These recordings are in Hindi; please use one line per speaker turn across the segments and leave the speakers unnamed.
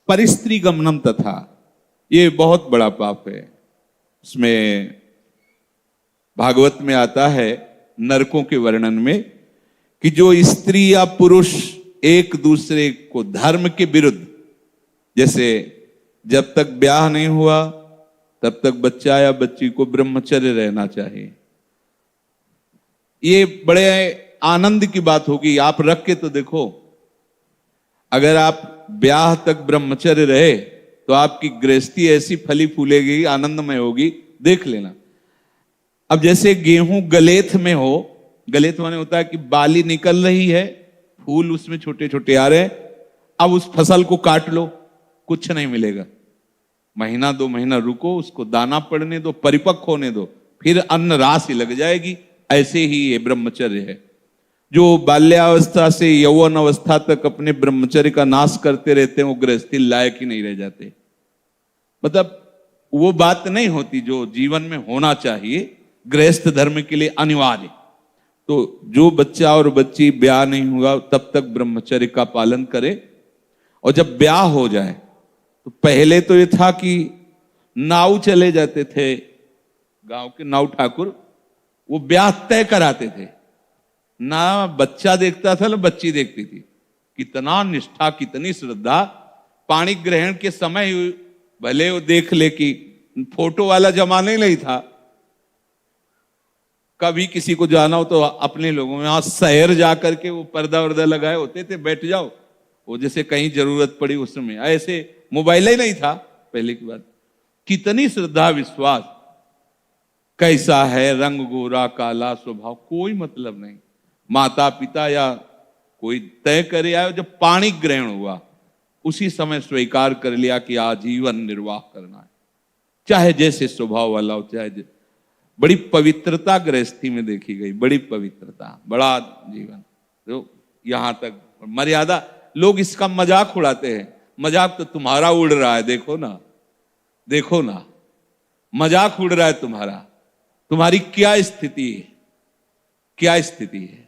परिस्त्री गमनम तथा, ये बहुत बड़ा पाप है। उसमें भागवत में आता है नरकों के वर्णन में कि जो स्त्री या पुरुष एक दूसरे को धर्म के विरुद्ध, जैसे जब तक ब्याह नहीं हुआ तब तक बच्चा या बच्ची को ब्रह्मचर्य रहना चाहिए। ये बड़े आनंद की बात होगी, आप रख के तो देखो। अगर आप ब्याह तक ब्रह्मचर्य रहे तो आपकी गृहस्थी ऐसी फली फूलेगी, आनंदमय होगी, देख लेना। अब जैसे गेहूं गलेथ में हो, गलेथ माने होता है कि बाली निकल रही है, फूल उसमें छोटे छोटे आ रहे हैं, अब उस फसल को काट लो, कुछ नहीं मिलेगा। महीना 2 महीना रुको, उसको दाना पड़ने दो, परिपक्व होने दो, फिर अन्न राशि लग जाएगी। ऐसे ही ये ब्रह्मचर्य है। जो बाल्यावस्था से यौवन अवस्था तक अपने ब्रह्मचर्य का नाश करते रहते हैं, वो गृहस्थी लायक ही नहीं रह जाते। मतलब वो बात नहीं होती जो जीवन में होना चाहिए, गृहस्थ धर्म के लिए अनिवार्य। तो जो बच्चा और बच्ची ब्याह नहीं हुआ तब तक ब्रह्मचर्य का पालन करे, और जब ब्याह हो जाए तो पहले तो ये था कि नाऊ चले जाते थे, गांव के नाऊ ठाकुर, वो ब्याह तय कराते थे। ना बच्चा देखता था ना बच्ची देखती थी। कितना निष्ठा, कितनी श्रद्धा। पाणी ग्रहण के समय भले वो देख ले कि फोटो वाला जमाना ही नहीं था। कभी किसी को जाना हो तो अपने लोगों में, शहर जाकर के वो पर्दा वर्दा लगाए होते थे, बैठ जाओ, वो जैसे कहीं जरूरत पड़ी उस समय। ऐसे मोबाइल ही नहीं था पहले की बात। कितनी श्रद्धा, विश्वास। कैसा है, रंग गोरा काला, स्वभाव, कोई मतलब नहीं। माता पिता या कोई तय करे आयो। जब पाणी ग्रहण हुआ उसी समय स्वीकार कर लिया कि आजीवन निर्वाह करना है, चाहे जैसे स्वभाव वाला हो, चाहे बड़ी पवित्रता गृहस्थी में देखी गई, बड़ी पवित्रता, बड़ा जीवन। तो यहां तक मर्यादा। लोग इसका मजाक उड़ाते हैं। मजाक तो तुम्हारा उड़ रहा है, देखो ना, देखो ना, मजाक उड़ रहा है तुम्हारा। तुम्हारी क्या स्थिति है, क्या स्थिति है,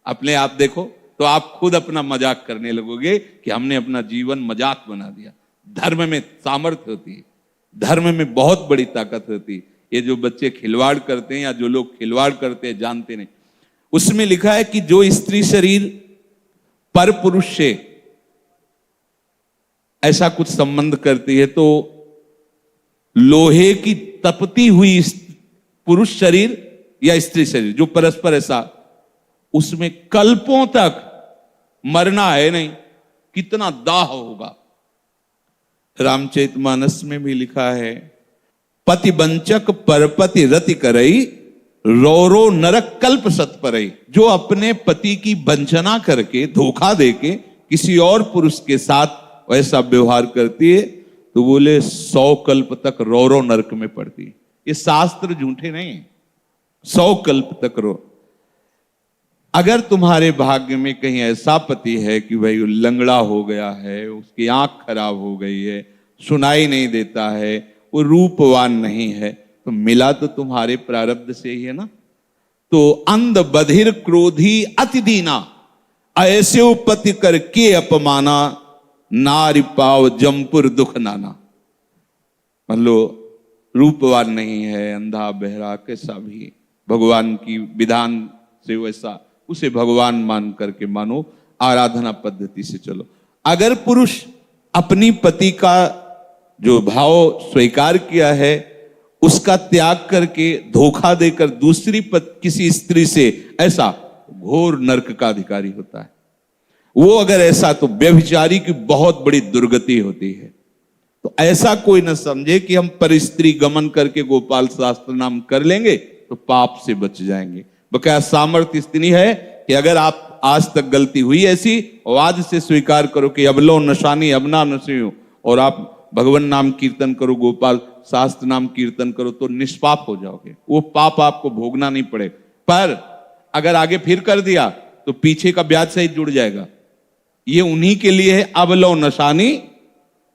अपने आप देखो तो आप खुद अपना मजाक करने लगोगे कि हमने अपना जीवन मजाक बना दिया। धर्म में सामर्थ्य होती है, धर्म में बहुत बड़ी ताकत होती है। ये जो बच्चे खिलवाड़ करते हैं या जो लोग खिलवाड़ करते हैं जानते नहीं। उसमें लिखा है कि जो स्त्री शरीर पर पुरुष से ऐसा कुछ संबंध करती है तो लोहे की तपती हुई पुरुष शरीर या स्त्री शरीर जो परस्पर ऐसा, उसमें कल्पों तक मरना है नहीं। कितना दाह होगा। रामचरितमानस में भी लिखा है, पति वंचक परपति रति करई, रौरो नरक कल्प सत परई। जो अपने पति की वंचना करके, धोखा देके किसी और पुरुष के साथ वैसा व्यवहार करती है तो बोले 100 कल्प तक रौरो नरक में पड़ती है। ये शास्त्र झूठे नहीं है। 100 कल्प तक रो। अगर तुम्हारे भाग्य में कहीं ऐसा पति है कि भाई लंगड़ा हो गया है, उसकी आंख खराब हो गई है, सुनाई नहीं देता है, वो रूपवान नहीं है, तो मिला तो तुम्हारे प्रारब्ध से ही है ना। तो अंध बधिर क्रोधी अति दीना, ऐसे उपति करके अपमाना, नारी पाव जमपुर दुख नाना। मान लो रूपवान नहीं है, अंधा बहरा, कैसा भी भगवान की विधान से वैसा, उसे भगवान मान करके मानो, आराधना पद्धति से चलो। अगर पुरुष अपनी पति का जो भाव स्वीकार किया है उसका त्याग करके धोखा देकर दूसरी किसी स्त्री से, ऐसा घोर नरक का अधिकारी होता है वो। अगर ऐसा तो व्यभिचारी की बहुत बड़ी दुर्गति होती है। तो ऐसा कोई न समझे कि हम परिस्त्री गमन करके गोपाल शास्त्र नाम कर लेंगे तो पाप से बच जाएंगे। बकाया सामर्थ्य इतनी है कि अगर आप आज तक गलती हुई ऐसी, और आज से स्वीकार करो कि अबलो नशानी अबना नसियो, और आप भगवान नाम कीर्तन करो, गोपाल शास्त्र नाम कीर्तन करो, तो निष्पाप हो जाओगे। वो पाप आपको भोगना नहीं पड़े। पर अगर आगे फिर कर दिया तो पीछे का ब्याज सहित जुड़ जाएगा। ये उन्हीं के लिए है, अबलो नशानी,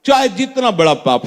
चाहे जितना बड़ा पाप